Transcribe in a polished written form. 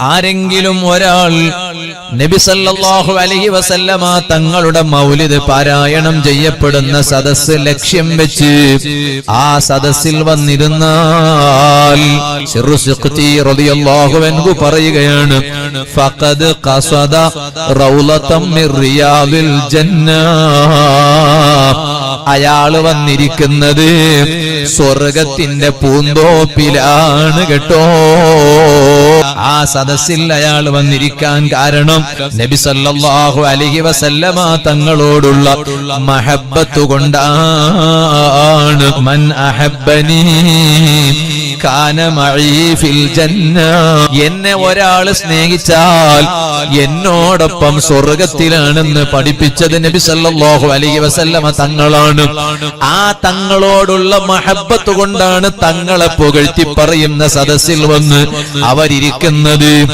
ആരെങ്കിലും ഒരാൾ നബി സല്ലല്ലാഹു അലൈഹി വസല്ലമ തങ്ങളുടെ മൗലിദ് പാരായണം ചെയ്യപ്പെടുന്ന സദസ്സ് ലക്ഷ്യം വെച്ച് ആ സദസ്സിൽ വന്നിരുന്നാൽ സിർറുസിഖ്തി റളിയല്ലാഹു അൻഹു പറയുകയാണ് ഫഖദ് ഖസദ റൗളതം മിർ റിയാദിൽ ജന്ന. അയാൾ വന്നിരിക്കുന്നത് സ്വർഗത്തിന്റെ പൂന്തോപ്പിലാണ് കേട്ടോ. ആ സദസ്സിൽ അയാൾ വന്നിരിക്കാൻ കാരണം നബി സല്ലല്ലാഹു അലൈഹി വസല്ലമ തങ്ങളോടുള്ള മഹബ്ബത്ത് കൊണ്ടാണ്. മൻ അഹബ്ബനി കാന മഈ ഫിൽ ജന്ന. എന്നെ ഒരാൾ സ്നേഹിച്ചാൽ എന്നോടൊപ്പം സ്വർഗത്തിലാണെന്ന് പഠിപ്പിച്ചത് നബി സല്ലല്ലാഹു അലൈഹി വസല്ലമ തങ്ങളാണ്. ആ തങ്ങളോടുള്ള മഹബ്ബത്ത് കൊണ്ടാണ് തങ്ങളെ പുകഴ്ത്തി പറയുന്ന സദസ്സിൽ വന്ന് അവരിയ്ക്കുന്നത്.